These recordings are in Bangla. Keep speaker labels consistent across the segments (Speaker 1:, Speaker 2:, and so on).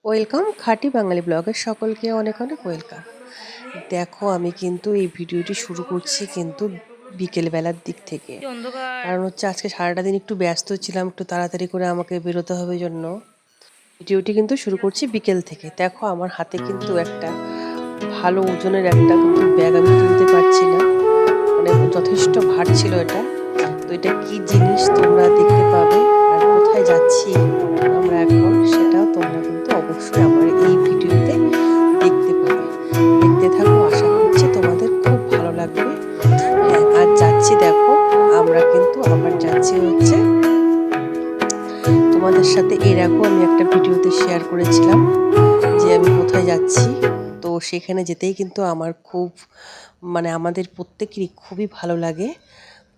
Speaker 1: ওয়েলকাম খাঁটি বাঙালি ব্লগের সকলকে অনেক অনেক ওয়েলকাম। দেখো আমি কিন্তু এই ভিডিওটি শুরু করছি কিন্তু বিকেলবেলার দিক থেকে, কারণ হচ্ছে আজকে সারাটা দিন একটু ব্যস্ত ছিলাম, একটু তাড়াতাড়ি করে আমাকে বেরোতে হবে জন্য ভিডিওটি কিন্তু শুরু করছি বিকেল থেকে। দেখো আমার হাতে কিন্তু একটা ভালো ওজনের একটা কিন্তু ব্যাগ আমি তুলতে পারছি না, মানে যথেষ্ট ভার ছিল এটা। তো এটা কি জিনিস তোমরা দেখতে পাবে, আর কোথায় যাচ্ছি আমরা এখন সেটাও তোমরা কিন্তু অবশ্যই আমার এই ভিডিওতে দেখতে পাবে। দেখতে থাকো, আশা করছি তোমাদের খুব ভালো লাগবে। হ্যাঁ, আজ যাচ্ছি দেখো, আমরা কিন্তু আবার যাচ্ছি হচ্ছে, তোমাদের সাথে এর আগেও আমি একটা ভিডিওতে শেয়ার করেছিলাম যে আমি কোথায় যাচ্ছি। তো সেখানে যেতেই কিন্তু আমার খুব, মানে আমাদের প্রত্যেকেরই খুবই ভালো লাগে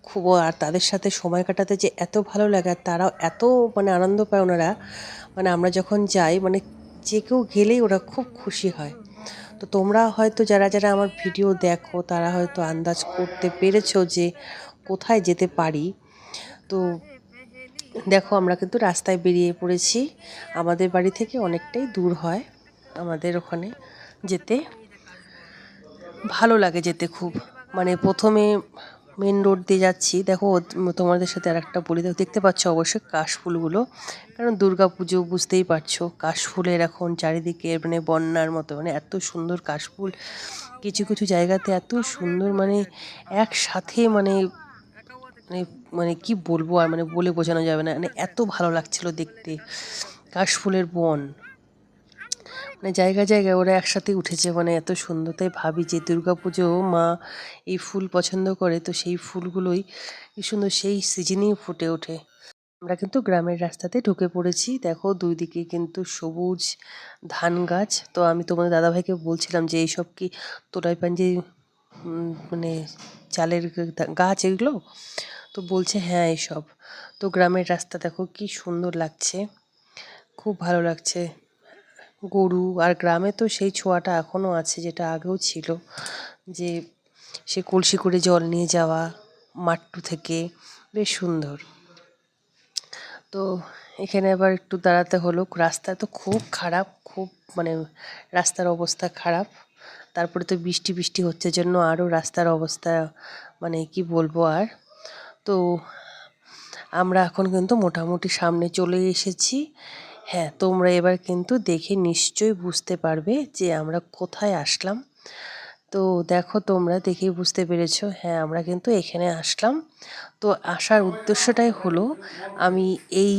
Speaker 1: খুব, আর তাদের সাথে সময় কাটাতে যে এত ভালো লাগে আর তারাও এত মানে আনন্দ পায় ওনারা, মানে আমরা যখন যাই মানে যে কেউ গেলেই ওরা খুব খুশি হয়। তো তোমরা হয়তো যারা যারা আমার ভিডিও দেখো তারা হয়তো আন্দাজ করতে পেরেছো যে কোথায় যেতে পারি। তো দেখো আমরা কিন্তু রাস্তায় বেরিয়ে পড়েছি, আমাদের বাড়ি থেকে অনেকটাই দূর হয় আমাদের ওখানে যেতে, ভালো লাগে যেতে খুব। মানে প্রথমে মেন রোড দিয়ে যাচ্ছি, দেখো তোমাদের সাথে আর একটা বলি, দেখতে পাচ্ছ অবশ্যই কাশফুলগুলো, কারণ দুর্গা পুজো বুঝতেই পারছো, কাশফুলের এখন চারিদিকে মানে বন্যার মতো, মানে এত সুন্দর কাশফুল কিছু কিছু জায়গাতে এত সুন্দর, মানে একসাথে মানে মানে মানে কি বলবো আর, মানে বলে বোঝানো যাবে না, মানে এত ভালো লাগছিল দেখতে কাশফুলের বন, মানে জায়গায় জায়গায় ওরা একসাথে উঠেছে, মানে এত সুন্দর। তাই ভাবি যে দুর্গাপুজো মা এই ফুল পছন্দ করে, তো সেই ফুলগুলোই কি সুন্দর সেই সিজনেই ফুটে ওঠে। আমরা কিন্তু গ্রামের রাস্তাতে ঢুকে পড়েছি, দেখো দুই দিকে কিন্তু সবুজ ধান গাছ। তো আমি তোমাদের দাদাভাইকে বলছিলাম যে এইসব কি তোরাই পাঞ্জি মানে চালের গাছ এগুলো? তো বলছে হ্যাঁ এইসব। তো গ্রামের রাস্তা দেখো কি সুন্দর লাগছে, খুব ভালো লাগছে। গরু আর গ্রামে তো সেই ছোঁয়াটা এখনও আছে, যেটা আগেও ছিল, যে সে কলসি করে জল নিয়ে যাওয়া মাট্টু থেকে, বেশ সুন্দর। তো এখানে আবার একটু দাঁড়াতে হলো, রাস্তা তো খুব খারাপ, খুব মানে রাস্তার অবস্থা খারাপ। তারপরে তো বৃষ্টি বৃষ্টি হচ্ছে জন্য আরও রাস্তার অবস্থা মানে কি বলবো আর। তো আমরা এখন কিন্তু মোটামুটি সামনে চলে এসেছি। হ্যাঁ, তোমরা এবার কিন্তু দেখে নিশ্চয়ই বুঝতে পারবে যে আমরা কোথায় আসলাম। তো দেখো তোমরা দেখেই বুঝতে পেরেছো, হ্যাঁ আমরা কিন্তু এখানে আসলাম। তো আসার উদ্দেশ্যটাই হলো, আমি এই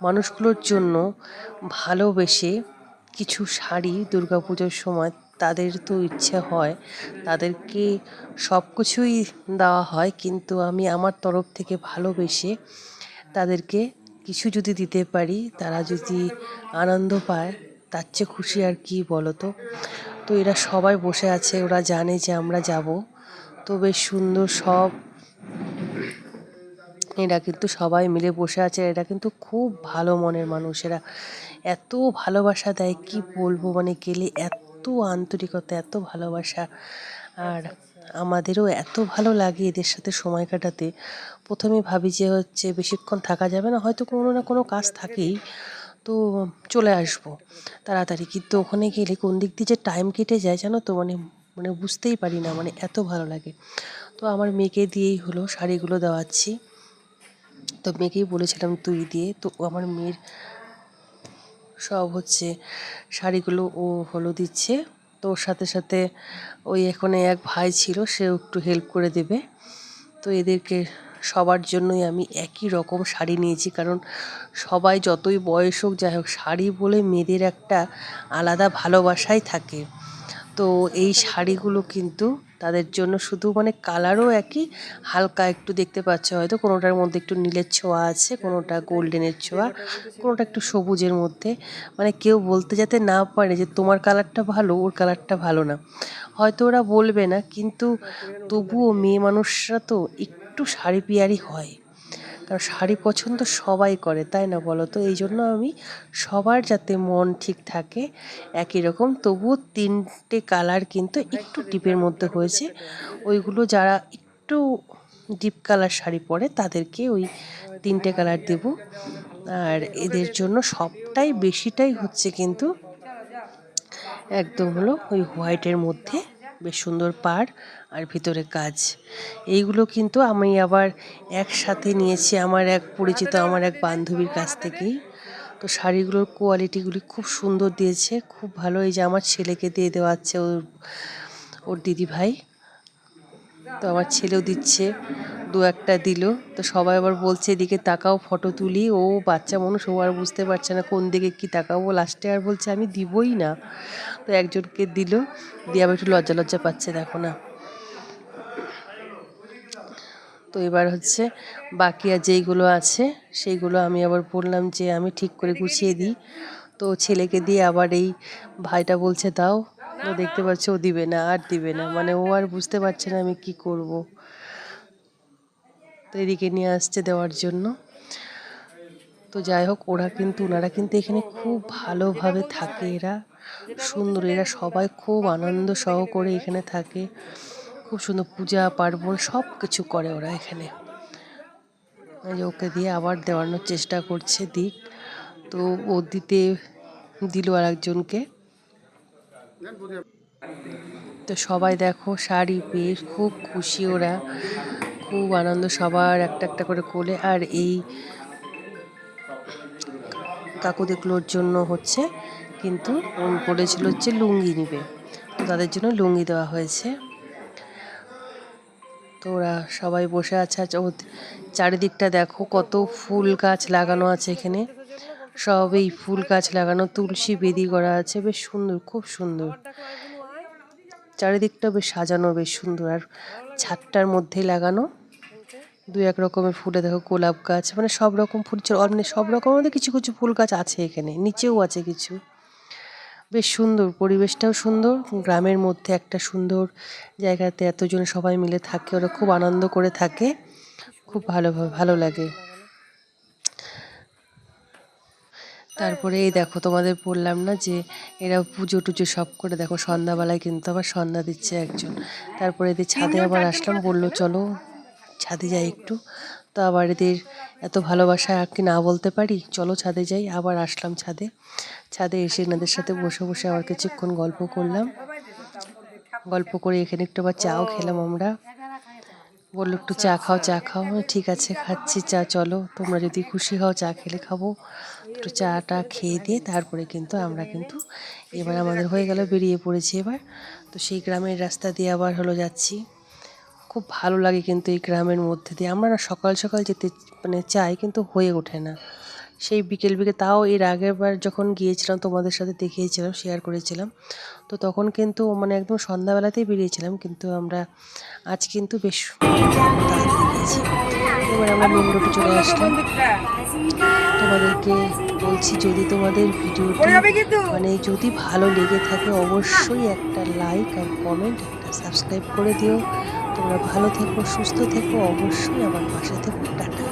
Speaker 1: মানুষগুলোর জন্য ভালোবেসে কিছু শাড়ি দুর্গাপুজোর সময়, তাদের তো ইচ্ছে হয় তাদেরকে সব কিছুই দেওয়া হয়, কিন্তু আমি আমার তরফ থেকে ভালোবেসে তাদেরকে কিছু যদি দিতে পারি, তারা যদি আনন্দ পায়, তার চেয়ে খুশি আর কি বলো তো। তো এরা সবাই বসে আছে, ওরা জানে যে আমরা যাব। তো বেশ সুন্দর সব, এরা কিন্তু সবাই মিলে বসে আছে, এরা কিন্তু খুব ভালো মনের মানুষ, এরা এত ভালোবাসা দেয় কি বলবো, মানে গেলে এত আন্তরিকতা, এত ভালোবাসা। আর আমাদেরও এত ভালো লাগে এদের সাথে সময় কাটাতে। প্রথমে ভাবি যে হচ্ছে বেশিক্ষণ থাকা যাবে না, হয়তো কোনো না কোনো কাজ থাকেই, তো চলে আসবো তাড়াতাড়ি, কিন্তু ওখানে গেলে কোন দিক দিয়ে যে টাইম কেটে যায় জানো তো, মানে মানে বুঝতেই পারি না, মানে এত ভালো লাগে। তো আমার মেয়েকে দিয়েই হলো, শাড়িগুলো দেওয়াচ্ছি, তো মেয়েকেই বলেছিলাম তুই দিয়ে, তো আমার মেয়ের সব হচ্ছে শাড়িগুলো ও হলো দিচ্ছে। তো ওর সাথে সাথে ওই এখানে এক ভাই ছিল, সেও একটু হেল্প করে দেবে। তো এদেরকে সবার জন্যই আমি একই রকম শাড়ি নিয়েছি, কারণ সবাই যতই বয়স হোক যাই হোক, শাড়ি বলে মেয়েদের একটা আলাদা ভালোবাসাই থাকে। তো এই শাড়িগুলো কিন্তু তাদের জন্য শুধু, মানে কালারও একই, হালকা একটু দেখতে পাচ্ছ হয়তো, কোনোটার মধ্যে একটু নীলের ছোঁয়া আছে, কোনোটা গোল্ডেনের ছোঁয়া, কোনোটা একটু সবুজের মধ্যে, মানে কেউ বলতে যাতে না পারে যে তোমার কালারটা ভালো ওর কালারটা ভালো না, হয়তো ওরা বলবে না, কিন্তু তবুও মেয়ে মানুষরা তো একটু শাড়ি পিয়ারি হয়, কারণ শাড়ি পছন্দ সবাই করে তাই না বলো তো। এই জন্য আমি সবার যাতে মন ঠিক থাকে একই রকম, তবুও তিনটে কালার কিন্তু একটু ডিপের মধ্যে হয়েছে, ওইগুলো যারা একটু ডিপ কালার শাড়ি পরে তাদেরকে ওই 3টে কালার দেব। আর এদের জন্য সবটাই বেশিটাই হচ্ছে কিন্তু একদম হলো ওই হোয়াইটের মধ্যে বেশ সুন্দর পাড় আর ভিতরে কাজ। এইগুলো কিন্তু আমি আবার একসাথে নিয়েছি আমার এক পরিচিত আমার এক বান্ধবীর কাছ থেকেই। তো শাড়িগুলোর কোয়ালিটিগুলি খুব সুন্দর দিয়েছে, খুব ভালো। এই যে আমার ছেলেকে দিয়ে দেওয়াচ্ছে ওর দিদি ভাই, তো আমার ছেলেও দিচ্ছে, দু একটা দিল। তো সবাই আবার বলছে এদিকে তাকাও ফটো তুলি, ও বাচ্চা মানুষ, ও আর বুঝতে পারছে না কোন দিকে কি তাকাবো, লাস্টে আর বলছে আমি দিবই না। তো একজনকে দিল, দিয়ে আবার একটু লজ্জা লজ্জা পাচ্ছে, দেখো না। তো এবার হচ্ছে বাকি আর যেইগুলো আছে সেইগুলো আমি আবার বললাম যে আমি ঠিক করে গুছিয়ে দিই। তো ছেলেকে দিয়ে আবার এই ভাইটা বলছে দাও, তো দেখতে পাচ্ছ ও দিবে না, আর দিবে না, মানে ও আর বুঝতে পারছে না আমি কি করব। তো এদিকে নিয়ে আসছে দেওয়ার জন্য। তো যাই হোক, ওনারা কিন্তু এখানে খুব ভালোভাবে থাকে, এরা সুন্দর, এরা সবাই খুব আনন্দ সহ করে এখানে থাকে, খুব সুন্দর পূজা পার্বণ সব কিছু করে ওরা এখানে। ওকে দিয়ে আবার দেওয়ানোর চেষ্টা করছে দিক, তো ও দিল আর একজনকে। তো সবাই দেখো শাড়ি পেয়ে খুব খুশি, ওরা খুব আনন্দ, সবার একটা একটা করে কোলে। আর এই কাকুদেগুলোর জন্য হচ্ছে কিন্তু বলেছিল হচ্ছে লুঙ্গি নিবে, তো তাদের জন্য লুঙ্গি দেওয়া হয়েছে। তো ওরা সবাই বসে আছে। চারিদিকটা দেখো কত ফুল গাছ লাগানো আছে এখানে, সব এই ফুল গাছ লাগানো, তুলসী বেদি করা আছে, বেশ সুন্দর, খুব সুন্দর। চারিদিকটা বেশ সাজানো, বেশ সুন্দর। আর ছাদটার মধ্যেই লাগানো দু এক রকমের ফুলে, দেখো গোলাপ গাছ, মানে সব রকম ফুল, মানে সব রকমের মধ্যে কিছু কিছু ফুল গাছ আছে এখানে, নিচেও আছে কিছু। বেশ সুন্দর, পরিবেশটাও সুন্দর, গ্রামের মধ্যে একটা সুন্দর জায়গাতে এতজন সবাই মিলে থাকে, ওরা খুব আনন্দ করে থাকে, খুব ভালো লাগে। তারপরে এই দেখো, তোমাদের বললাম না যে এরা পুজো টুজো সব করে, দেখো সন্ধ্যাবেলায় কিন্তু আবার সন্ধ্যা দিচ্ছে একজন। তারপরে এদের ছাদে আবার আসলাম, বললো চলো ছাদে যাই একটু। তো আবার এদের এত ভালোবাসা আর কি না বলতে পারি, চলো ছাদে যাই। আবার আসলাম ছাদে, ছাদে এসে এনাদের সাথে বসে বসে আবার কিছুক্ষণ গল্প করলাম। গল্প করে এখানে একটু আবার চাও খেলাম আমরা। বললো একটু চা খাও, চা খাও, ঠিক আছে খাচ্ছি চা, চলো তোমরা যদি খুশি হও চা খেলে খাবো। একটু চাটা খেয়ে দিয়ে তারপরে কিন্তু আমরা কিন্তু এবার আমাদের হয়ে গেল, বেরিয়ে পড়েছি এবার। তো সেই গ্রামের রাস্তা দিয়ে আবার হলো যাচ্ছি। খুব ভালো লাগে কিন্তু এই গ্রামের মধ্যে দিয়ে, আমরা না সকাল সকাল যেতে মানে চাই কিন্তু হয়ে ওঠে না। সেই বিকেল তাও এর আগের বার যখন গিয়েছিলাম তোমাদের সাথে দেখিয়েছিলাম, শেয়ার করেছিলাম, তো তখন কিন্তু মানে একদম সন্ধ্যাবেলাতেই বেরিয়েছিলাম, কিন্তু আমরা আজ কিন্তু বেশ তাড়াতাড়ি গিয়েছি। এবার আমরা মেন রোডে চলে আসলাম। তোমাদেরকে বলছি, যদি তোমাদের ভিডিওটি মানে যদি ভালো লেগে থাকে অবশ্যই একটা লাইক আর কমেন্ট, একটা সাবস্ক্রাইব করে দিও। তোমরা ভালো থেকো, সুস্থ থেকো, অবশ্যই আমার পাশে থেকো। টাটা।